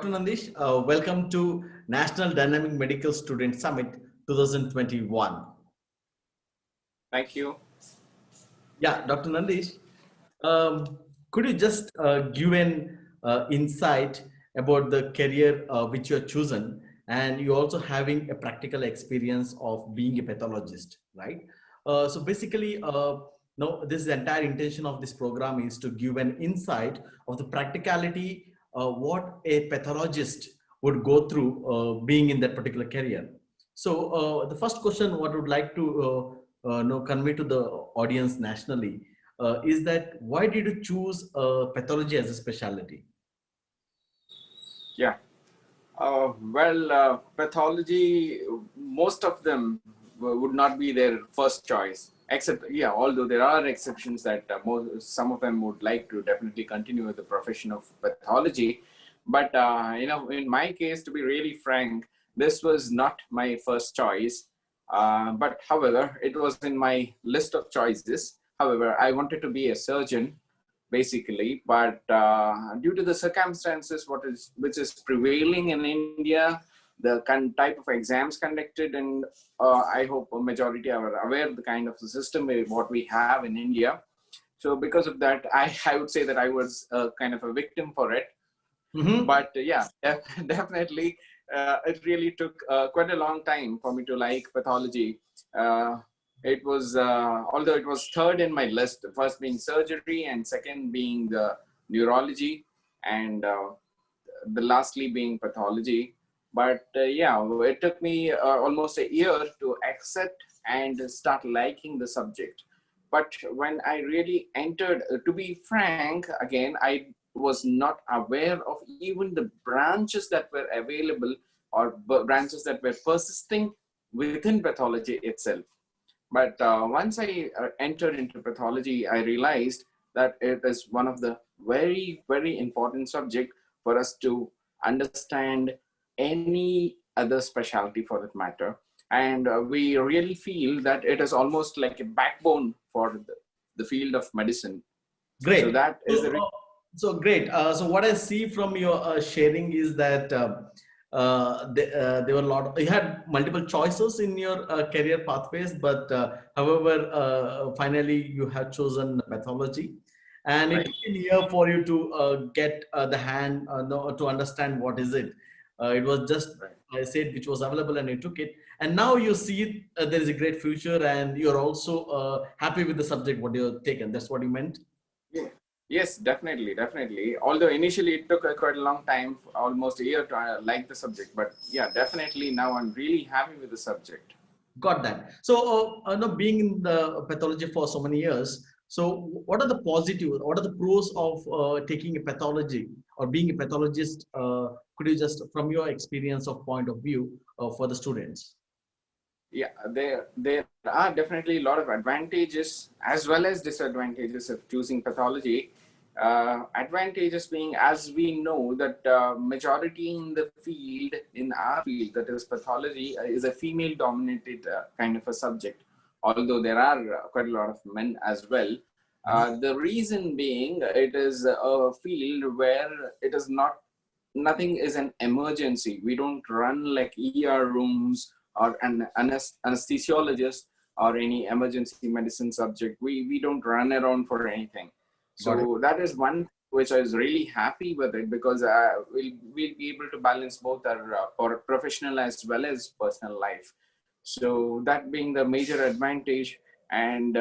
Dr. Nandish. Welcome to National Dynamic Medical Student Summit 2021. Thank you. Yeah, Dr. Nandish, could you just give an insight about the career which you have chosen, and you also having a practical experience of being a pathologist, right? So basically, no, this is the entire intention of this program is to give an insight of the practicality what a pathologist would go through being in that particular career. So the first question, what I would like to convey to the audience nationally is that why did you choose pathology as a specialty? Yeah. Pathology, most of them would not be their first choice, except, yeah, although there are exceptions that some of them would like to definitely continue with the profession of pathology. But, in my case, to be really frank, this was not my first choice. But however, it was in my list of choices. However, I wanted to be a surgeon basically, but due to the circumstances which is prevailing in India, the type of exams conducted, and I hope a majority are aware of the kind of the system what we have in India. So because of that, I would say that I was kind of a victim for it. But yeah, definitely, it really took quite a long time for me to like pathology. It was, although it was third in my list, first being surgery and second being the neurology, and the lastly being pathology. But yeah, it took me almost a year to accept and start liking the subject. But when I really entered, to be frank, again, I was not aware of even the branches that were available or branches that were persisting within pathology itself. But once I entered into pathology, I realized that it is one of the very, very important subject for us to understand any other specialty for that matter. And we really feel that it is almost like a backbone for the field of medicine. So Great. that is the So great. So what I see from your sharing is that there were a lot. You had multiple choices in your career pathways, but however, finally you have chosen pathology, and it right. took a year for you to get the hand to understand what is it. It was just Right. I said which was available, and you took it, and now you see there is a great future, and you're also happy with the subject what you've taken. That's what you meant. Yeah. Yes, definitely, definitely. Although initially it took quite a long time, almost a year to like the subject, but yeah, definitely now I'm really happy with the subject. Got that. So, being in the pathology for so many years, so what are the positives? What are the pros of taking a pathology or being a pathologist? Could you just, from your experience of point of view, for the students? Yeah, there are definitely a lot of advantages as well as disadvantages of choosing pathology. Advantages being, as we know, that majority in the field, in our field, that is pathology, is a female-dominated kind of a subject. Although there are quite a lot of men as well. The reason being, it is a field where it is nothing is an emergency. We don't run like ER rooms or an anesthesiologist or any emergency medicine subject. We don't run around for anything. Got it. So that is one which I was really happy with it, because we'll be able to balance both our professional as well as personal life. So that being the major advantage. And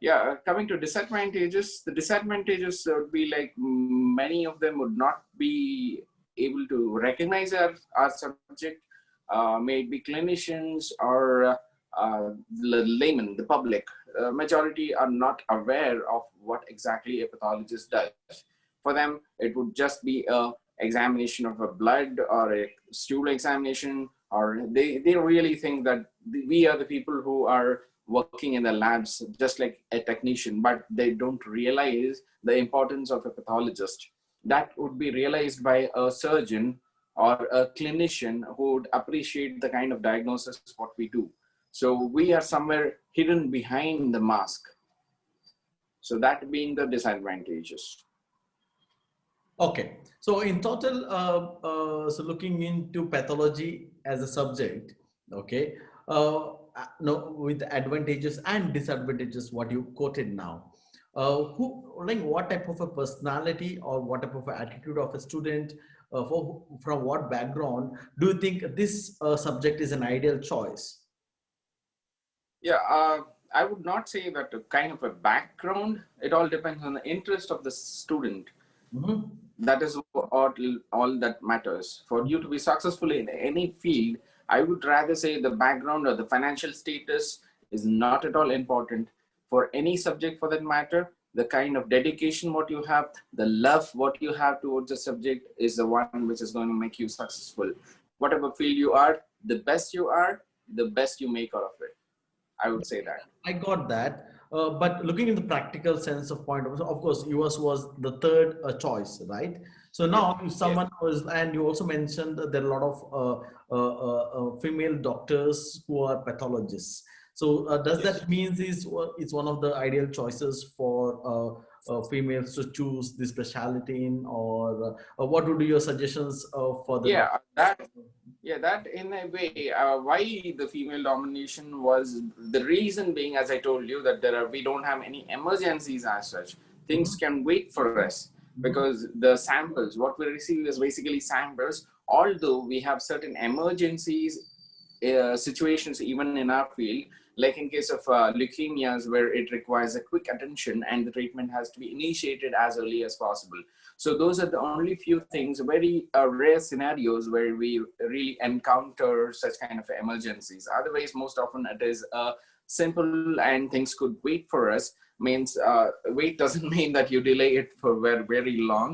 yeah, coming to disadvantages, the disadvantages would be like many of them would not be able to recognize our subject, may it be clinicians or the layman, the public. Majority are not aware of what exactly a pathologist does. For them, it would just be a examination of a blood or a stool examination, or they really think that we are the people who are working in the labs just like a technician, but they don't realize the importance of a pathologist. That would be realized by a surgeon or a clinician who would appreciate the kind of diagnosis what we do. So we are somewhere hidden behind the mask. So that being the disadvantages. Okay. So in total, so looking into pathology as a subject, okay, no, with the advantages and disadvantages, what you quoted now, who, like, what type of a personality or what type of a attitude of a student, from what background do you think this subject is an ideal choice? Yeah, I would not say that a kind of a background. It all depends on the interest of the student. Mhm. That is all that matters. For you to be successful in any field, I would rather say the background or the financial status is not at all important. For any subject for that matter, the kind of dedication what you have, the love what you have towards the subject is the one which is going to make you successful. Whatever field you are, the best you make out of it. I would say that. I got that. But looking in the practical sense of point of course, US was the third choice, right? So Yes. now, if Yes. someone was, and you also mentioned that there are a lot of female doctors who are pathologists. So does Yes. that mean is it's one of the ideal choices for females to choose this specialty in, or what would be your suggestions for the Yeah, doctor? that in a way, why the female domination was the reason being, as I told you, that we don't have any emergencies as such. Things Mhm, can wait for us mhm, because the samples, what we receive is basically samples. Although we have certain emergencies, situations even in our field, like in case of leukemias, where it requires a quick attention and the treatment has to be initiated as early as possible. So those are the only few things, very rare scenarios where we really encounter such kind of emergencies. Otherwise, most often it is simple and things could wait for us. Means wait doesn't mean that you delay it for very, very long.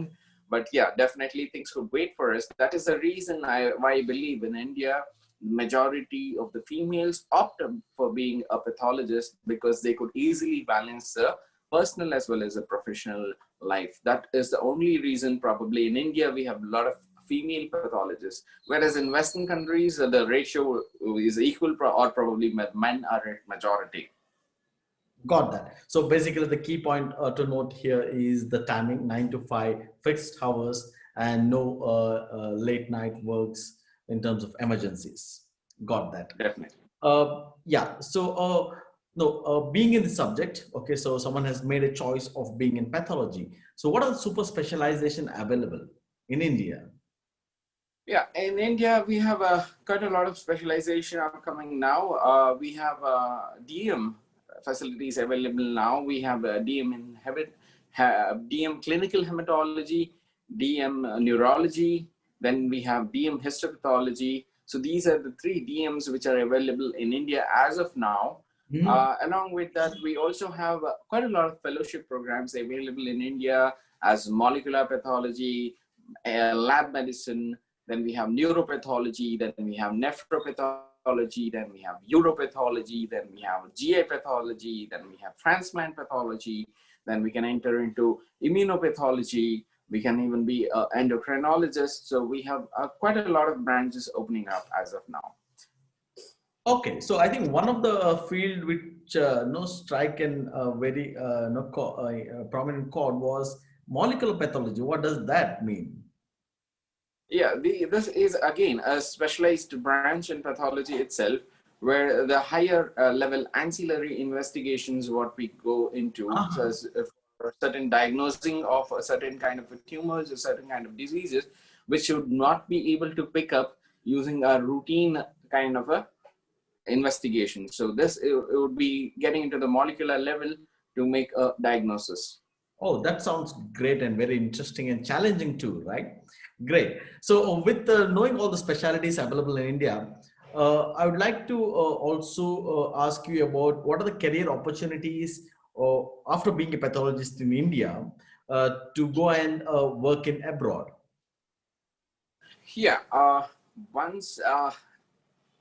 But yeah, definitely things could wait for us. That is the reason why I believe in India, majority of the females opt for being a pathologist because they could easily balance the personal as well as a professional life. That is the only reason probably in India we have a lot of female pathologists, whereas in Western countries the ratio is equal or probably men are at majority. got that. So basically, the key point to note here is the timing: 9 to 5, fixed hours, and no late night works in terms of emergencies. Got that. Definitely. Yeah. So, no, being in the subject. Okay. So someone has made a choice of being in pathology. So, what are the super specialization available in India? Yeah, in India, we have quite a lot of specialization upcoming now. We have DM facilities available now. We have DM in DM clinical hematology, DM neurology, then we have DM histopathology. So these are the three DMs which are available in India as of now. Mhm. Along with that, we also have quite a lot of fellowship programs available in India as molecular pathology, lab medicine, then we have neuropathology, then we have nephropathology, then we have uropathology, then we have GI pathology, then we have transplant pathology, then we can enter into immunopathology, we can even be an endocrinologist. So we have quite a lot of branches opening up as of now. Okay, so I think one of the field which no strike and very no prominent chord was molecular pathology. What does that mean? Yeah, this is again a specialized branch in pathology itself, where the higher level ancillary investigations what we go into, so Ah, as for certain diagnosing of a certain kind of tumors, a certain kind of diseases, which should not be able to pick up using a routine kind of a investigation. So this it would be getting into the molecular level to make a diagnosis. oh, that sounds great and very interesting and challenging too, right? Great. So, with knowing all the specialties available in India, I would like to also ask you about what are the career opportunities after being a pathologist in India to go and work in abroad. Yeah, once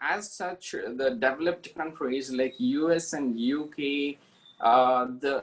as such, the developed countries like US and UK,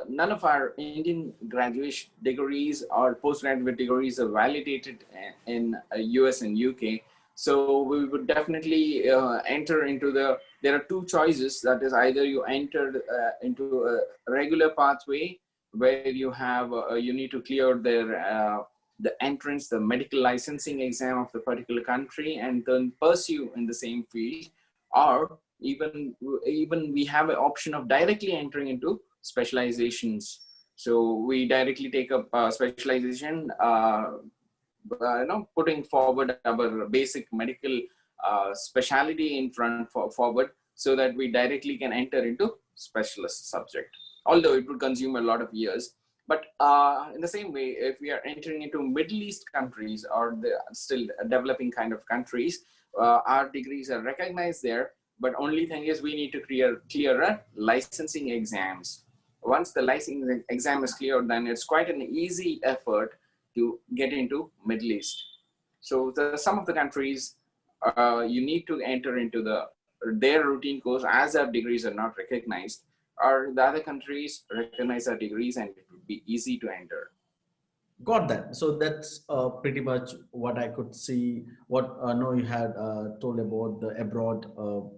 none of our Indian graduation degrees or postgraduate degrees are validated in US and UK. So we would definitely enter into there are two choices. That is, either you enter into a regular pathway where you have you need to clear their the entrance, the medical licensing exam of the particular country, and then pursue in the same field. Or even we have an option of directly entering into specializations. So we directly take up specialization, putting forward our basic medical specialty in forward, so that we directly can enter into specialist subject. Although it would consume a lot of years, but in the same way, if we are entering into Middle East countries or the still developing kind of countries, our degrees are recognized there. But only thing is we need to clear licensing exams. Once the licensing exam is cleared, then it's quite an easy effort to get into Middle East. So some of the countries, you need to enter into their routine course, as our degrees are not recognized, or the other countries recognize our degrees and it would be easy to enter. Got that. So that's pretty much what I could see. What no, you had told about the abroad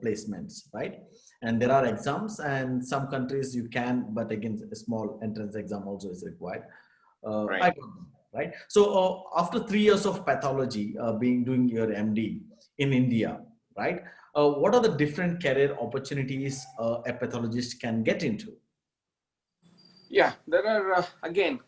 placements, right? And there are exams, and some countries you can, but again, a small entrance exam also is required. Right. I got them, right? So after 3 years of pathology, doing your MD in India, right? What are the different career opportunities a pathologist can get into? Yeah, there are, again,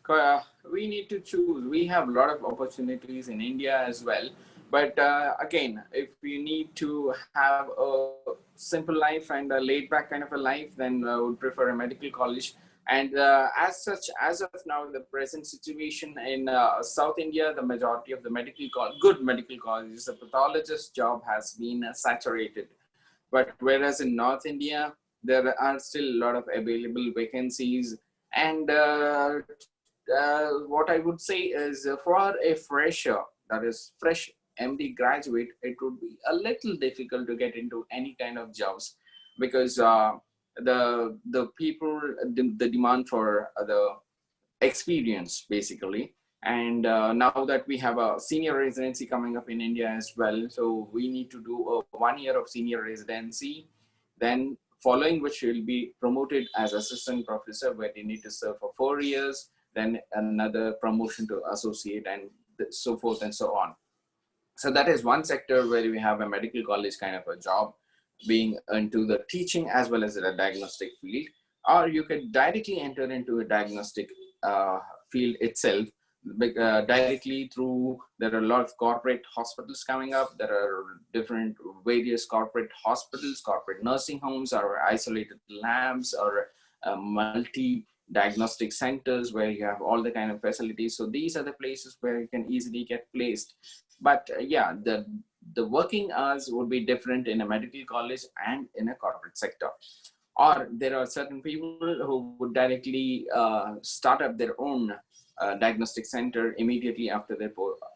we need to choose. We have a lot of opportunities in India as well. But again, if you need to have a simple life and a laid back kind of a life, then I would prefer a medical college. And as such, as of now, the present situation in South India, the majority of the good medical colleges, the pathologist job has been saturated. But whereas in North India, there are still a lot of available vacancies. And what I would say is, for a fresher, that is fresh MD graduate, it would be a little difficult to get into any kind of jobs, because the people, the demand for the experience basically. And now that we have a senior residency coming up in India as well, so we need to do a 1 year of senior residency, then following which you'll be promoted as assistant professor, where you need to serve for 4 years, then another promotion to associate, and so forth and so on. So that is one sector where we have a medical college kind of a job, being into the teaching as well as the diagnostic field. Or you could directly enter into a diagnostic field itself, directly through, there are a lot of corporate hospitals coming up. There are different various corporate hospitals, corporate nursing homes, or isolated labs, or multi diagnostic centers where you have all the kind of facilities. So these are the places where you can easily get placed. But yeah, the working hours would be different in a medical college and in a corporate sector. Or there are certain people who would directly start up their own diagnostic center immediately after their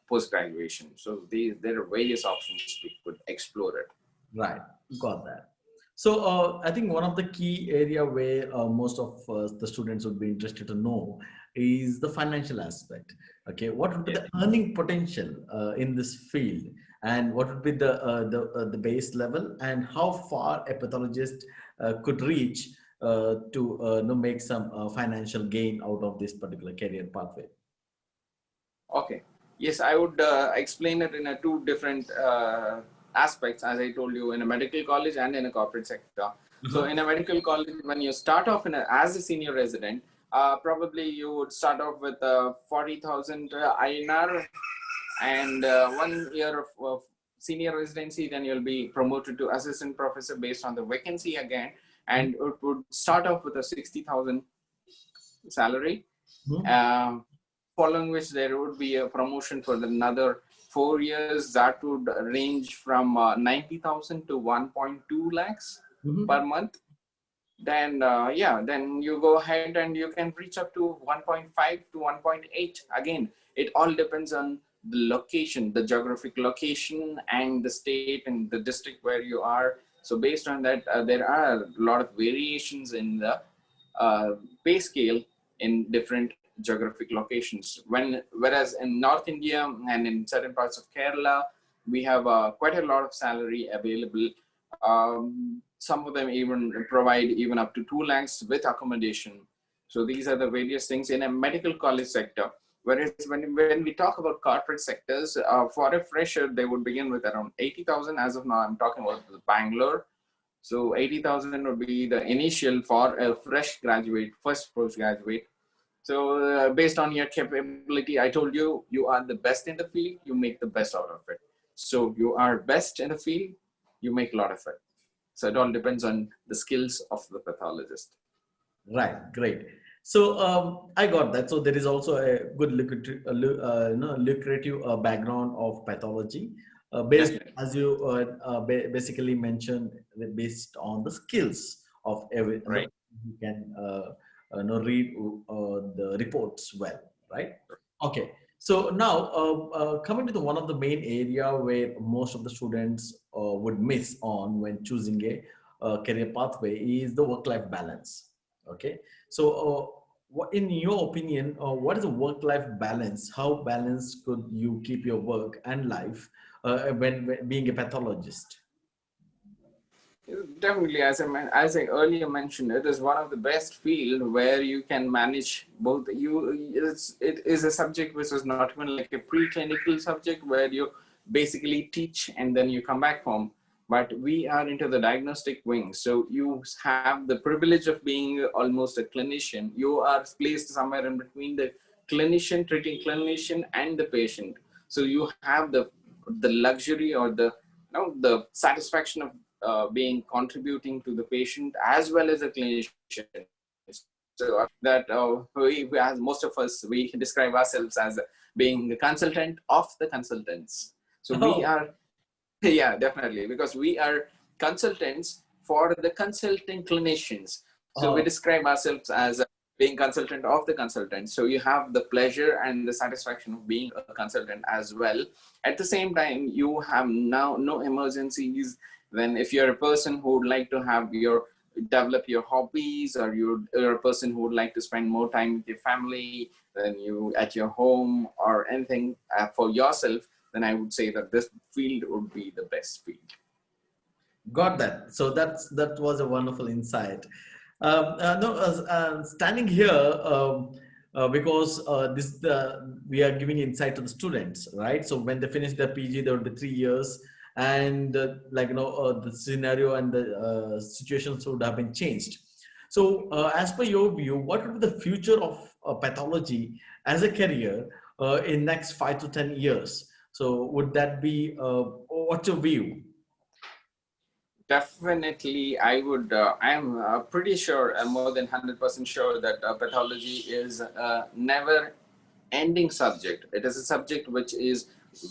post-graduation. So there are various options we could explore it. Right, got that. So I think one of the key area where most of the students would be interested to know is the financial aspect. Okay, what would be the earning potential in this field, and what would be the base level, and how far a pathologist could reach to make some financial gain out of this particular career pathway? Okay. Yes, I would explain it in a two different aspects, as I told you, in a medical college and in a corporate sector. So in a medical college, when you start off as a senior resident, probably you would start off with 40,000 INR and 1 year of senior residency. Then you'll be promoted to assistant professor based on the vacancy again. And it would start off with a 60,000 salary. Following which there would be a promotion for another 4 years that would range from 90,000 to 1.2 lakhs per month. Then then you go ahead and you can reach up to 1.5 to 1.8. Again, it all depends on the location, the geographic location, and the state and the district where you are. So based on that, there are a lot of variations in the pay scale in different geographic locations. Whereas in North India and in certain parts of Kerala, we have quite a lot of salary available. Some of them even provide even up to 2 lakhs with accommodation. So these are the various things in a medical college sector. Whereas when we talk about corporate sectors, for a fresher, they would begin with around 80,000. As of now, I'm talking about Bangalore. So 80,000 would be the initial for a fresh graduate, first postgraduate. So based on your capability, I told you, you are the best in the field, you make the best out of it. So you are best in the field, you make a lot of it. So it all depends on the skills of the pathologist. Right, great. So I got that. So there is also a good lucrative background of pathology, based Definitely. as you basically mentioned, based on the skills of every the Right. person who can read the reports well, right? Okay. So now coming to the one of the main area where most of the students would miss on when choosing a career pathway is the work-life balance. Okay, so what, in your opinion, what is a work-life balance? How balanced could you keep your work and life when being a pathologist? Definitely, as I earlier mentioned, it is one of the best field where you can manage both. It is a subject which is not even like a preclinical subject where you basically teach and then you come back home. But we are into the diagnostic wing, so you have the privilege of being almost a clinician. You are placed somewhere in between the clinician, treating clinician, and the patient. So you have the luxury or the satisfaction of being contributing to the patient as well as a clinician. So that we, as most of us, we describe ourselves as being the consultant of the consultants. So we Oh, are, yeah, definitely, because we are consultants for the consulting clinicians. So we oh, describe ourselves as being consultant of the consultant. So you have the pleasure and the satisfaction of being a consultant as well. At the same time, you have now no emergencies. Then if you're a person who would like to have your develop your hobbies, or you're a person who would like to spend more time with your family than you at your home or anything for yourself, then I would say that this field would be the best field. got that. So that was a wonderful insight. No, standing here because this we are giving insight to the students, right? So when they finish their PG, there will be 3 years, and the scenario and the situations would have been changed. So, as per your view, what would be the future of pathology as a career in next 5 to 10 years? So, would that be what's your view? Definitely, I would. I am pretty sure, I'm more than 100% sure that pathology is a never-ending subject. It is a subject which is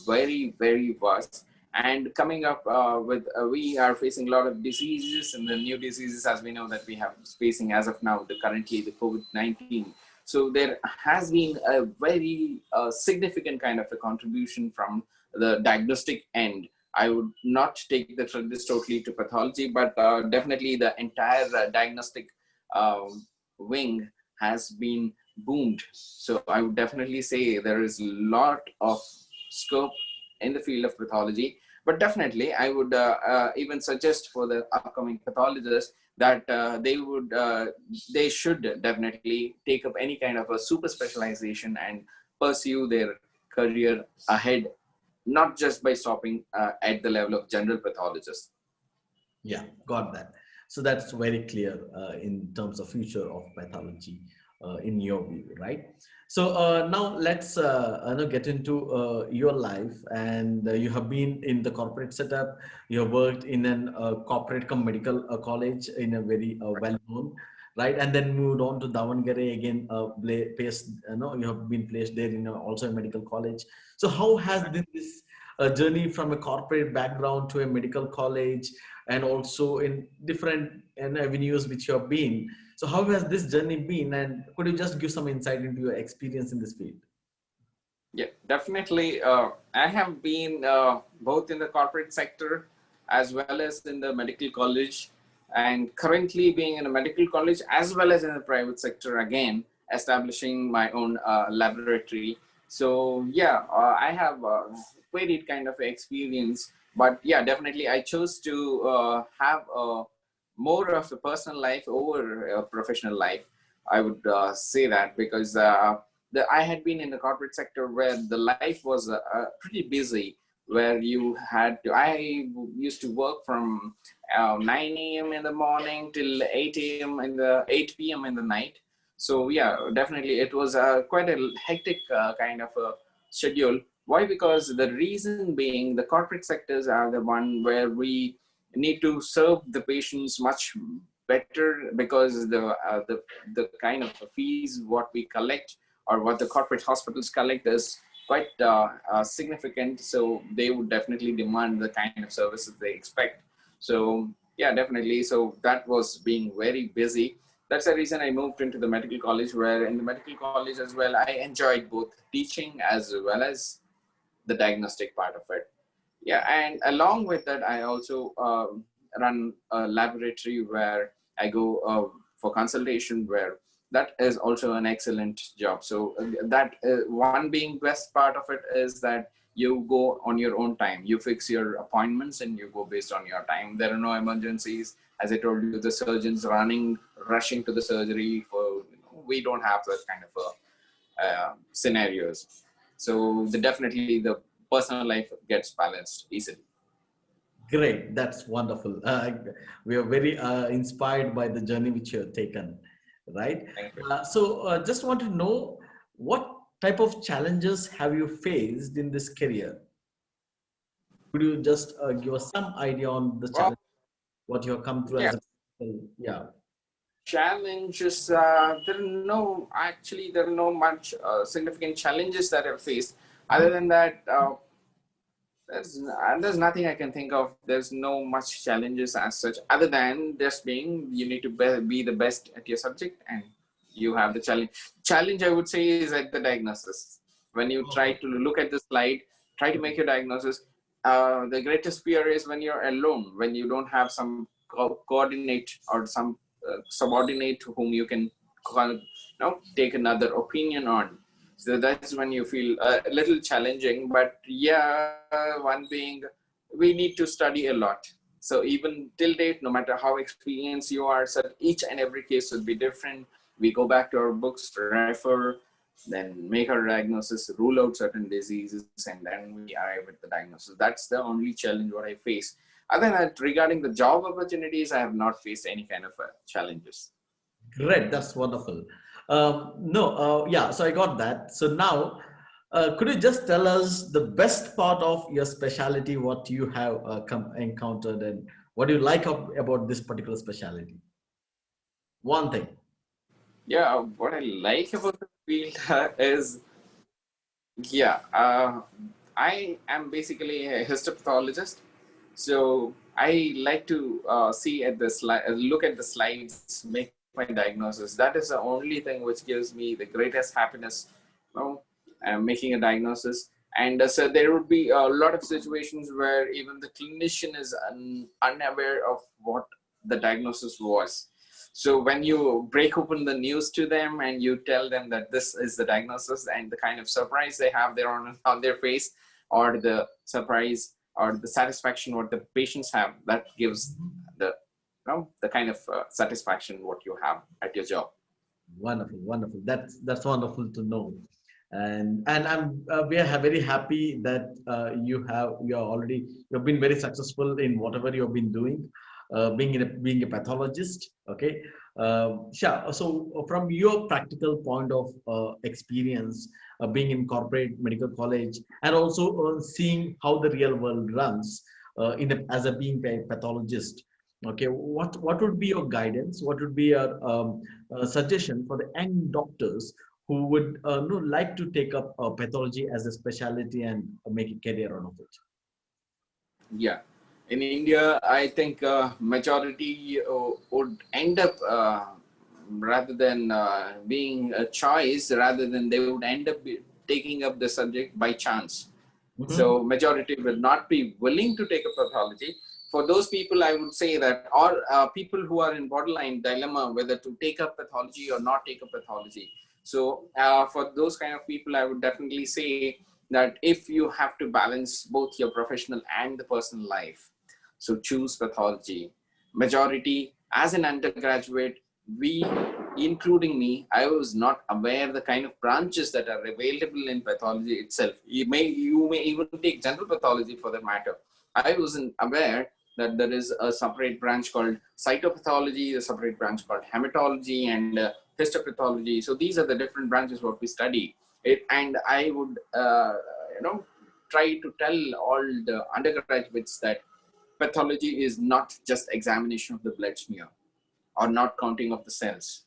very, very vast. And coming up with, we are facing a lot of diseases, and the new diseases, as we know, that we have facing as of now, currently the COVID-19. So there has been a very significant kind of a contribution from the diagnostic end. I would not take this totally to pathology, but definitely the entire diagnostic wing has been boomed. So I would definitely say there is a lot of scope in the field of pathology. But definitely, I would even suggest for the upcoming pathologists that they should definitely take up any kind of a super specialization and pursue their career ahead, not just by stopping at the level of general pathologist. Yeah, got that. So that's very clear in terms of future of pathology in your view, right? So now let's get into your life. And you have been in the corporate setup. You have worked in an corporate medical college in a very well known, right? And then moved on to Davanagere again. Placed, you have been placed there in also a medical college. So how has this journey from a corporate background to a medical college, and also in different avenues which you have been. So how has this journey been, and could you just give some insight into your experience in this field? Yeah, definitely. I have been both in the corporate sector as well as in the medical college, and currently being in a medical college as well as in the private sector again, establishing my own laboratory. So yeah, I have varied kind of experience, but yeah, definitely I chose to have more of a personal life over a professional life. I would say that because I had been in the corporate sector where the life was pretty busy, where you had to, I used to work from 9 a.m. in the morning till 8 a.m. in the 8 p.m. in the night. So yeah, definitely it was quite a hectic kind of a schedule. Why? Because the reason being the corporate sectors are the one where we need to serve the patients much better, because the kind of fees what we collect or what the corporate hospitals collect is quite significant. So they would definitely demand the kind of services they expect. So yeah, definitely. So that was being very busy. That's the reason I moved into the medical college, where in the medical college as well, I enjoyed both teaching as well as the diagnostic part of it. Yeah, and along with that, I also run a laboratory where I go for consultation, where that is also an excellent job. So that one being best part of it is that you go on your own time. You fix your appointments and you go based on your time. There are no emergencies. As I told you, the surgeons rushing to the surgery for, we don't have that kind of scenarios. So definitely the personal life gets balanced easily. Great, that's wonderful. We are very inspired by the journey which you have taken, right? Thank you. Just want to know, what type of challenges have you faced in this career? Could you just give us some idea on the Well, challenge, what you have come through yeah, as a, yeah. challenges. There are no much significant challenges that I've faced. Other than that, there's nothing I can think of. There's no much challenges as such, other than just being you need to be the best at your subject, and you have the challenge. Challenge I would say is at the diagnosis. When you try to look at the slide, try to make your diagnosis. The greatest fear is when you're alone, when you don't have some coordinate or some subordinate to whom you can take another opinion on. So that's when you feel a little challenging. But yeah, one being, we need to study a lot. So even till date, no matter how experienced you are, so each and every case would be different. We go back to our books, refer, then make our diagnosis, rule out certain diseases, and then we arrive at the diagnosis. That's the only challenge what I face. Other than that, regarding the job opportunities, I have not faced any kind of challenges. Great, that's wonderful. No, yeah, so I got that. So now, could you just tell us the best part of your specialty, what you have encountered, and what do you like about this particular specialty? One thing. Yeah, what I like about the field is, yeah, I am basically a histopathologist. So I like to see at the slide, look at the slides, make my diagnosis. That is the only thing which gives me the greatest happiness, you know, making a diagnosis. And so there would be a lot of situations where even the clinician is unaware of what the diagnosis was. So when you break open the news to them and you tell them that this is the diagnosis, and the kind of surprise they have there on their face, or the surprise or the satisfaction what the patients have, that gives the the kind of satisfaction what you have at your job. Wonderful, wonderful. That's wonderful to know, and we are very happy that you've been very successful in whatever you've been doing, being a pathologist. Okay, sure. So from your practical point of experience, being in corporate medical college, and also seeing how the real world runs as a being a pathologist. Okay, what would be your guidance? What would be your suggestion for the young doctors who would like to take up pathology as a specialty and make a career out of it? Yeah, in India, I think majority would end up rather than being a choice, rather than they would end up taking up the subject by chance. Mhm. So majority will not be willing to take up pathology. For those people, I would say that, or people who are in borderline dilemma whether to take up pathology or not take up pathology. So for those kind of people, I would definitely say that if you have to balance both your professional and the personal life, so choose pathology. Majority, as an undergraduate, we including me, I was not aware the kind of branches that are available in pathology itself. You may even take general pathology for that matter. I wasn't aware that there is a separate branch called cytopathology, a separate branch called hematology, and histopathology. So these are the different branches what we study. And I would, try to tell all the undergraduates that pathology is not just examination of the blood smear or not counting of the cells.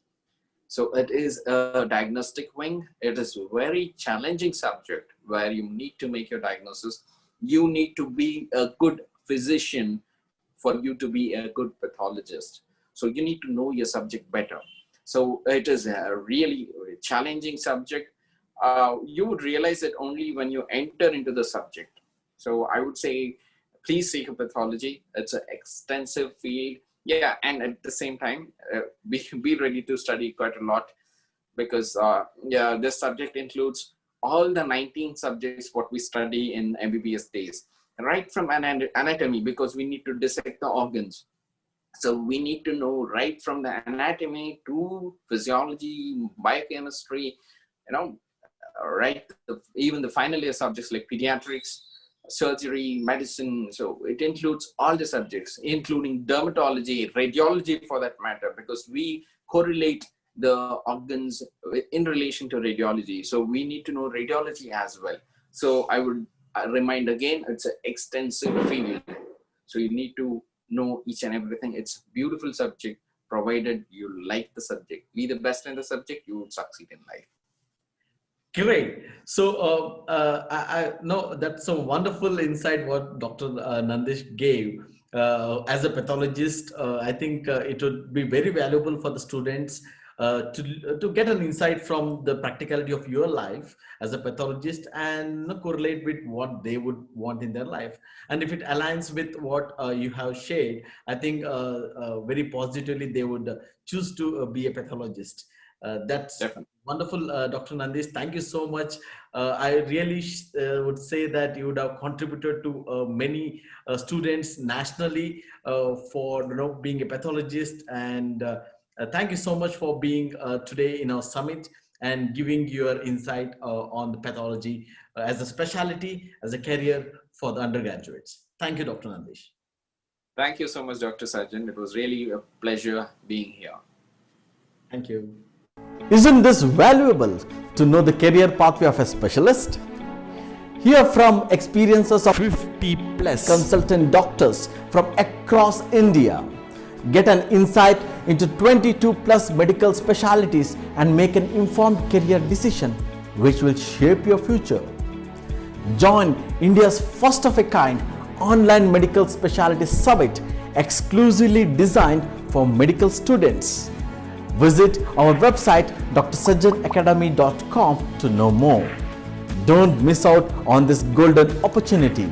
So it is a diagnostic wing. It is a very challenging subject where you need to make your diagnosis. You need to be a good physician for you to be a good pathologist. So you need to know your subject better. So it is a really challenging subject. You would realize it only when you enter into the subject. So I would say, please seek a pathology. It's an extensive field. Yeah, and at the same time, be ready to study quite a lot, because this subject includes all the 19 subjects what we study in MBBS days, right from anatomy, because we need to dissect the organs. So we need to know right from the anatomy to physiology, biochemistry, right, even the final year subjects like pediatrics, surgery, medicine. So it includes all the subjects, including dermatology, radiology for that matter, because we correlate the organs in relation to radiology. So we need to know radiology as well. So I would remind again, it's an extensive field. So you need to know each and everything. It's a beautiful subject, provided you like the subject. Be the best in the subject, you would succeed in life. Great. So I know that's a wonderful insight what Dr. Nandish gave. As a pathologist, I think it would be very valuable for the students to get an insight from the practicality of your life as a pathologist and correlate with what they would want in their life. And if it aligns with what you have shared, I think very positively they would choose to be a pathologist. That's Definitely. wonderful, Dr. Nandish. Thank you so much. I really would say that you would have contributed to many students nationally for being a pathologist. And thank you so much for being today in our summit and giving your insight on the pathology as a specialty, as a career for the undergraduates. Thank you, Dr. Nandish. Thank you so much, Dr. Sajjan. It was really a pleasure being here. Thank you. Isn't this valuable to know the career pathway of a specialist? Hear from experiences of 50 plus consultant doctors from across India. Get an insight into 22 plus medical specialties and make an informed career decision which will shape your future. Join India's first of a kind online medical specialty summit exclusively designed for medical students. Visit our website drsajjanacademy.com to know more. Don't miss out on this golden opportunity.